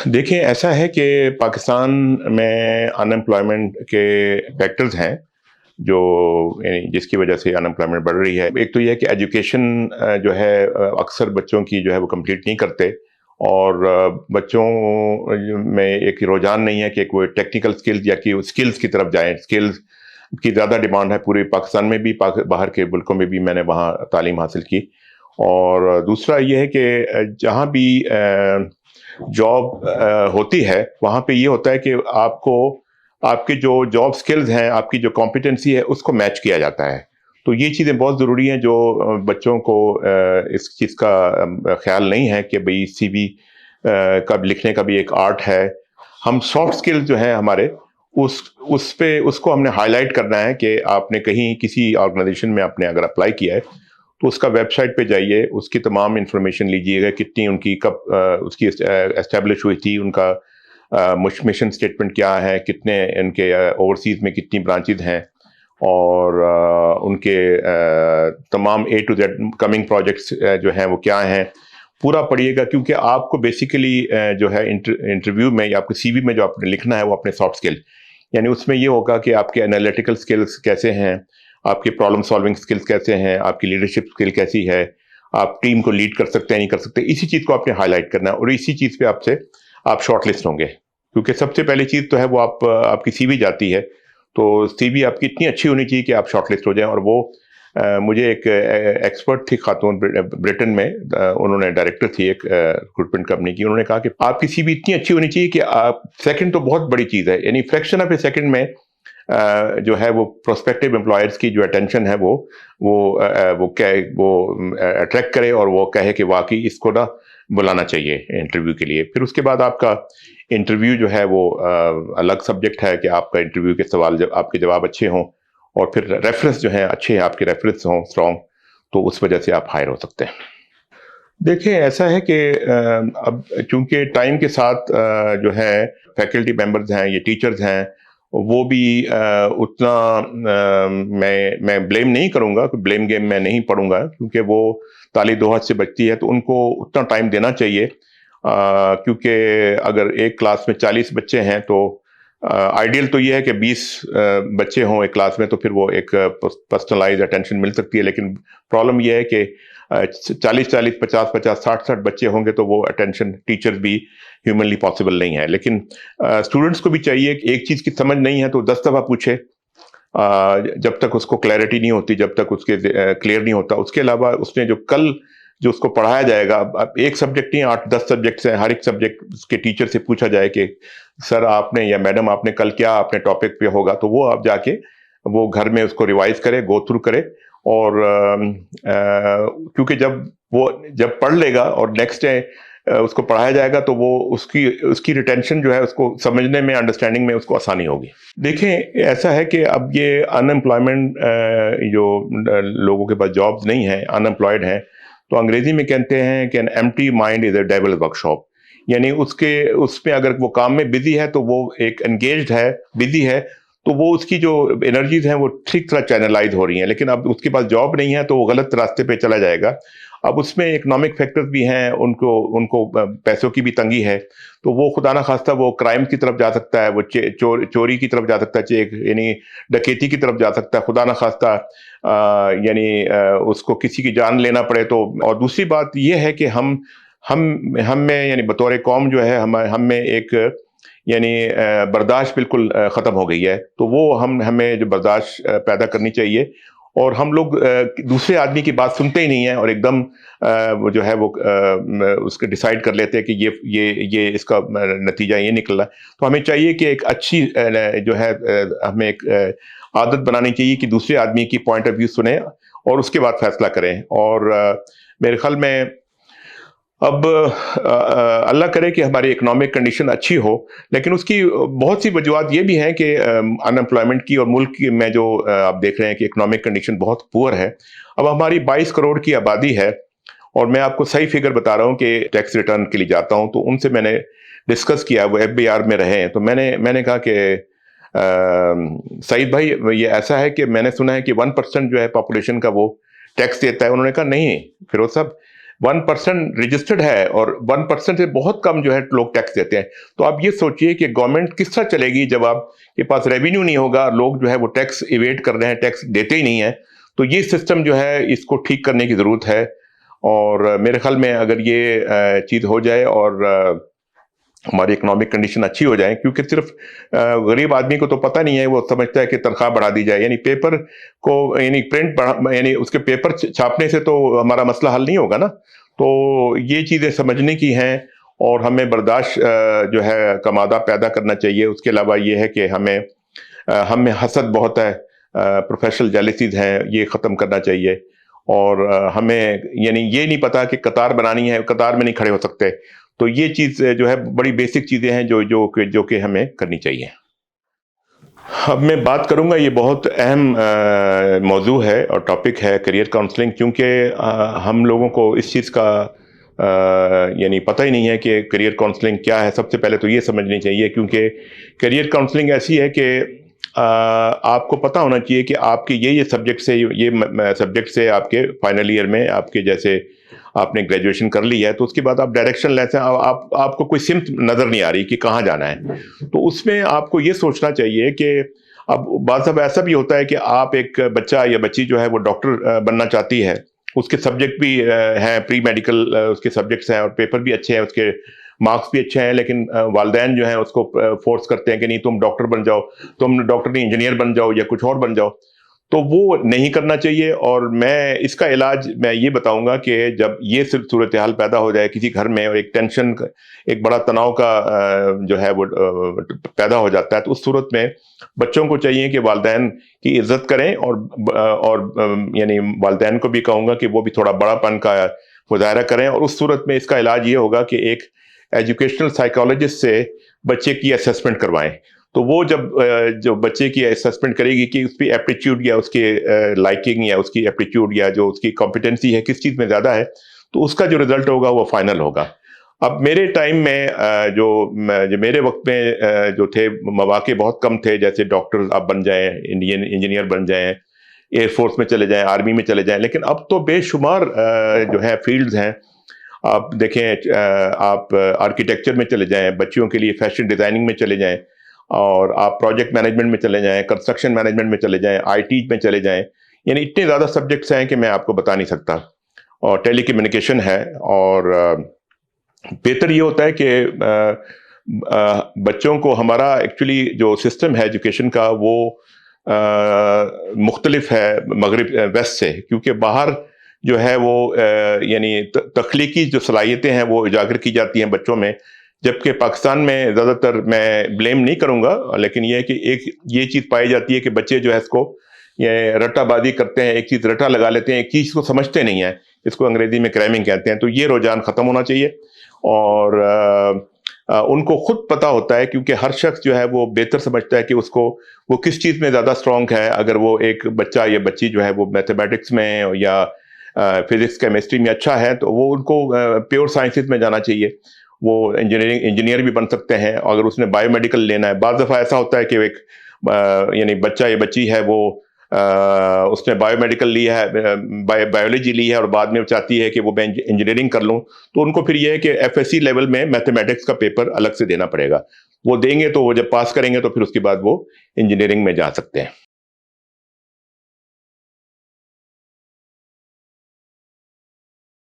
देखिए, ऐसा है कि पाकिस्तान में अनएम्प्लॉयमेंट के फैक्टर्स हैं, जो यानी जिसकी वजह से अनएम्प्लॉयमेंट बढ़ रही है। एक तो ये है कि एजुकेशन जो है अक्सर बच्चों की जो है वो कंप्लीट नहीं करते, और बच्चों में एक रुझान नहीं है कि वो टेक्निकल स्किल्स या कि स्किल्स की तरफ जाएँ। स्किल्स की ज़्यादा डिमांड है पूरे पाकिस्तान में भी, बाहर के मुल्कों में भी मैंने वहाँ तालीम हासिल की। और दूसरा ये है कि जहाँ भी जॉब होती है, वहाँ पे ये होता है कि आपको आपके जो जॉब स्किल्स हैं, आपकी जो कॉम्पिटेंसी है, उसको मैच किया जाता है। तो ये चीज़ें बहुत ज़रूरी हैं, जो बच्चों को इस चीज़ का ख़्याल नहीं है कि भई सीवी का लिखने का भी एक आर्ट है। हम सॉफ्ट स्किल्स जो हैं हमारे, उस पे उसको हमने हाइलाइट करना है कि आपने कहीं किसी ऑर्गेनाइज़ेशन में आपने अगर अप्लाई किया है, तो उसका वेबसाइट पे जाइए, उसकी तमाम इन्फॉर्मेशन लीजिएगा, कितनी उनकी कब उसकी एस्टेब्लिश हुई थी, उनका मिशन स्टेटमेंट क्या है, कितने इनके ओवरसीज़ में कितनी ब्रांचेज़ हैं, और उनके तमाम ए टू जेड कमिंग प्रोजेक्ट्स जो हैं वो क्या हैं, पूरा पढ़िएगा। क्योंकि आपको बेसिकली जो है इंटरव्यू में या आपके सीवी में जो आपने लिखना है वो अपने सॉफ्ट स्किल, यानी उसमें ये होगा कि आपके एनालिटिकल स्किल्स कैसे हैं, आपके प्रॉब्लम सॉल्विंग स्किल्स कैसे हैं, आपकी लीडरशिप स्किल कैसी है, आप टीम को लीड कर सकते हैं नहीं कर सकते, इसी चीज़ को आपने हाईलाइट करना है, और इसी चीज़ पे आपसे आप शॉर्ट लिस्ट होंगे। क्योंकि सबसे पहली चीज़ तो है वो आपकी सीवी जाती है, तो सीवी आपकी इतनी अच्छी होनी चाहिए कि आप शॉर्ट लिस्ट हो जाएं। और वो मुझे एक एक्सपर्ट थी खातून ब्रिटेन में, उन्होंने डायरेक्टर थी एक रिक्रूटमेंट कंपनी की, उन्होंने कहा कि आपकी सीवी इतनी अच्छी होनी चाहिए कि आप सेकंड तो बहुत बड़ी चीज़ है, यानी फ्रैक्शन ऑफ ए सेकंड में जो है वो प्रोस्पेक्टिव एम्प्लॉयर्स की जो अटेंशन है वो अट्रैक्ट करे, और वो कहे कि वाकई इसको ना बुलाना चाहिए इंटरव्यू के लिए। फिर उसके बाद आपका इंटरव्यू जो है वो अलग सब्जेक्ट है कि आपका इंटरव्यू के सवाल जब आपके जवाब अच्छे हों, और फिर रेफरेंस जो है अच्छे हैं, आपके रेफरेंस हों स्ट्रॉन्ग, तो उस वजह से आप हायर हो सकते हैं। देखिए, ऐसा है कि अब चूंकि टाइम के साथ जो है फैकल्टी मेंबर्स हैं, ये टीचर्स हैं, वो भी उतना मैं ब्लेम नहीं करूंगा, ब्लेम गेम मैं नहीं पढ़ूंगा, क्योंकि वो ताली दो हाथ से बचती है, तो उनको उतना टाइम देना चाहिए। क्योंकि अगर एक क्लास में 40 बच्चे हैं, तो आइडियल तो ये है कि 20 बच्चे हों एक क्लास में, तो फिर वो एक पर्सनलाइज अटेंशन मिल सकती है। लेकिन प्रॉब्लम ये है कि 40-40, 50-50, 60-60 बच्चे होंगे, तो वो अटेंशन टीचर भी ह्यूमनली पॉसिबल नहीं है। लेकिन स्टूडेंट्स को भी चाहिए कि एक चीज़ की समझ नहीं है तो 10 दफ़ा पूछे, जब तक उसको क्लैरिटी नहीं होती, जब तक उसके क्लियर नहीं होता। उसके अलावा उसने जो उसको पढ़ाया जाएगा, अब एक सब्जेक्ट नहीं, 8-10 सब्जेक्ट्स हैं, हर एक सब्जेक्ट उसके टीचर से पूछा जाए कि सर आपने या मैडम आपने कल क्या आपने टॉपिक पे होगा, तो वो आप जाके वो घर में उसको रिवाइज करे, गो थ्रू करे। और क्योंकि जब पढ़ लेगा और नेक्स्ट डे उसको पढ़ाया जाएगा, तो वो उसकी उसकी रिटेंशन जो है, उसको समझने में, अंडरस्टैंडिंग में उसको आसानी होगी। देखें, ऐसा है कि अब ये अनएम्प्लॉयमेंट जो लोगों के पास जॉब्स नहीं है, अनएम्प्लॉयड हैं, तो अंग्रेजी में कहते हैं कि an empty mind is a devil workshop. यानी उसमें अगर वो काम में बिजी है, तो वो एक एंगेज्ड है, बिजी है, तो वो उसकी जो एनर्जीज हैं वो ठीक तरह चैनलाइज हो रही हैं। लेकिन अब उसके पास जॉब नहीं है, तो वो गलत रास्ते पे चला जाएगा। अब उसमें इकोनॉमिक फैक्टर्स भी हैं, उनको उनको पैसों की भी तंगी है, तो वो खुदा ना खास्ता वो क्राइम की तरफ जा सकता है, वो चोरी की तरफ जा सकता है, यानी डकैती की तरफ जा सकता है, खुदा ना खास्ता यानी उसको किसी की जान लेना पड़े तो। और दूसरी बात ये है कि हम में यानी बतौर कौम जो है, हम में एक यानी बर्दाश्त बिल्कुल ख़त्म हो गई है। तो वो हमें जो बर्दाश्त पैदा करनी चाहिए, और हम लोग दूसरे आदमी की बात सुनते ही नहीं है, और एकदम वो जो है वो उसको डिसाइड कर लेते हैं कि ये इसका नतीजा ये निकला। तो हमें चाहिए कि एक अच्छी जो है हमें एक आदत बनानी चाहिए कि दूसरे आदमी की पॉइंट ऑफ व्यू सुने और उसके बाद फैसला करें। और मेरे ख्याल में अब अल्लाह करे कि हमारी इकोनॉमिक कंडीशन अच्छी हो, लेकिन उसकी बहुत सी वजूहत ये भी हैं कि अनएम्प्लॉयमेंट की, और मुल्क में जो आप देख रहे हैं कि इकोनॉमिक कंडीशन बहुत पुअर है। अब हमारी 22 करोड़ की आबादी है, और मैं आपको सही फिगर बता रहा हूँ कि टैक्स रिटर्न के लिए जाता हूँ, तो उनसे मैंने डिस्कस किया, वो एफबीआर में रहे हैं, तो मैंने कहा कि सईद भाई, ये ऐसा है कि मैंने सुना है कि 1% जो है पॉपुलेशन का वो टैक्स देता है। उन्होंने कहा नहीं फिरोज साहब, 1% رجسٹرڈ ہے اور 1% سے بہت کم جو ہے لوگ ٹیکس دیتے ہیں. تو آپ یہ سوچئے کہ گورنمنٹ کس طرح چلے گی جب آپ کے پاس ریونیو نہیں ہوگا, لوگ جو ہے وہ ٹیکس ایویڈ کر رہے ہیں, ٹیکس دیتے ہی نہیں ہیں. تو یہ سسٹم جو ہے اس کو ٹھیک کرنے کی ضرورت ہے, اور میرے خیال میں اگر یہ چیز ہو جائے اور ہماری اکنامک کنڈیشن اچھی ہو جائے, کیونکہ صرف غریب آدمی کو تو پتہ نہیں ہے, وہ سمجھتا ہے کہ تنخواہ بڑھا دی جائے, یعنی پیپر کو یعنی پرنٹ یعنی اس کے پیپر چھاپنے سے تو ہمارا مسئلہ حل نہیں ہوگا نا. تو یہ چیزیں سمجھنے کی ہیں, اور ہمیں برداشت جو ہے کا مادہ پیدا کرنا چاہیے. اس کے علاوہ یہ ہے کہ ہمیں حسد بہت ہے, پروفیشنل جیلسیز ہیں, یہ ختم کرنا چاہیے. اور ہمیں یعنی یہ نہیں پتا کہ قطار بنانی ہے, قطار میں نہیں کھڑے ہو سکتے. تو یہ چیز جو ہے بڑی بیسک چیزیں ہیں جو کہ ہمیں کرنی چاہیے. اب میں بات کروں گا, یہ بہت اہم موضوع ہے اور ٹاپک ہے کیریئر کاؤنسلنگ, کیونکہ ہم لوگوں کو اس چیز کا یعنی پتہ ہی نہیں ہے کہ کیریئر کاؤنسلنگ کیا ہے. سب سے پہلے تو یہ سمجھنی چاہیے, کیونکہ کیریئر کاؤنسلنگ ایسی ہے کہ آپ کو پتہ ہونا چاہیے کہ آپ کے یہ سبجیکٹ سے آپ کے فائنل ایئر میں, آپ کے جیسے آپ نے گریجویشن کر لی ہے, تو اس کے بعد آپ ڈائریکشن لیتے ہیں, آپ کو کوئی سمت نظر نہیں آ رہی کہ کہاں جانا ہے. تو اس میں آپ کو یہ سوچنا چاہیے کہ اب بعض دفعہ ایسا بھی ہوتا ہے کہ آپ ایک بچہ یا بچی جو ہے وہ ڈاکٹر بننا چاہتی ہے, اس کے سبجیکٹ بھی ہیں, پری میڈیکل اس کے سبجیکٹس ہیں, اور پیپر بھی اچھے ہیں, اس کے مارکس بھی اچھے ہیں, لیکن والدین جو ہیں اس کو فورس کرتے ہیں کہ نہیں تم ڈاکٹر بن جاؤ, تم ڈاکٹر نہیں انجینئر بن جاؤ یا کچھ اور بن جاؤ. تو وہ نہیں کرنا چاہیے. اور میں اس کا علاج میں یہ بتاؤں گا کہ جب یہ صورتحال پیدا ہو جائے کسی گھر میں, اور ایک ٹینشن, ایک بڑا تناؤ کا جو ہے وہ پیدا ہو جاتا ہے, تو اس صورت میں بچوں کو چاہیے کہ والدین کی عزت کریں, اور یعنی والدین کو بھی کہوں گا کہ وہ بھی تھوڑا بڑا پن کا مظاہرہ کریں. اور اس صورت میں اس کا علاج یہ ہوگا کہ ایک ایجوکیشنل سائیکالوجسٹ سے بچے کی اسیسمنٹ کروائیں. تو وہ جو بچے کی اسیسمنٹ کرے گی کہ اس کی ایپٹیچیوڈ یا اس کے لائکنگ یا اس کی ایپٹیچیوڈ یا جو اس کی کمپیٹنسی ہے کس چیز میں زیادہ ہے, تو اس کا جو رزلٹ ہوگا وہ فائنل ہوگا. اب میرے ٹائم میں جو میرے وقت میں جو تھے مواقع بہت کم تھے, جیسے ڈاکٹر آپ بن جائیں, انجینئر بن جائیں, ایئر فورس میں چلے جائیں, آرمی میں چلے جائیں. لیکن اب تو بے شمار جو ہے فیلڈز ہیں. آپ دیکھیں, آپ آرکیٹیکچر میں چلے جائیں, بچیوں کے لیے فیشن ڈیزائننگ میں چلے جائیں, اور آپ پروجیکٹ مینجمنٹ میں چلے جائیں, کنسٹرکشن مینجمنٹ میں چلے جائیں, آئی ٹی میں چلے جائیں. یعنی اتنے زیادہ سبجیکٹس ہیں کہ میں آپ کو بتا نہیں سکتا. اور ٹیلی کمیونیکیشن ہے. اور بہتر یہ ہوتا ہے کہ بچوں کو ہمارا ایکچولی جو سسٹم ہے ایجوکیشن کا وہ مختلف ہے مغرب ویسٹ سے, کیونکہ باہر جو ہے وہ یعنی تخلیقی جو صلاحیتیں ہیں وہ اجاگر کی جاتی ہیں بچوں میں, جبکہ پاکستان میں زیادہ تر, میں بلیم نہیں کروں گا, لیکن یہ ہے کہ ایک یہ چیز پائی جاتی ہے کہ بچے جو ہے اس کو یہ رٹا بازی کرتے ہیں, ایک چیز رٹا لگا لیتے ہیں, ایک چیز کو سمجھتے نہیں ہیں. اس کو انگریزی میں کریمنگ کہتے ہیں. تو یہ رجحان ختم ہونا چاہیے, اور ان کو خود پتہ ہوتا ہے, کیونکہ ہر شخص جو ہے وہ بہتر سمجھتا ہے کہ اس کو وہ کس چیز میں زیادہ اسٹرانگ ہے. اگر وہ ایک بچہ یا بچی جو ہے وہ میتھمیٹکس میں یا فزکس کیمسٹری میں اچھا ہے, تو وہ ان کو پیور سائنسز میں جانا چاہیے. وہ انجینئر بھی بن سکتے ہیں. اگر اس نے بایو میڈیکل لینا ہے, بعض دفعہ ایسا ہوتا ہے کہ ایک یعنی بچہ یا بچی ہے وہ اس نے بایو میڈیکل لیا ہے, بایولوجی لی ہے, اور بعد میں چاہتی ہے کہ وہ میں انجینئرنگ کر لوں, تو ان کو پھر یہ ہے کہ ایف ایس سی لیول میں میتھمیٹکس کا پیپر الگ سے دینا پڑے گا. وہ دیں گے تو وہ جب پاس کریں گے تو پھر اس کے بعد وہ انجینئرنگ میں جا سکتے ہیں.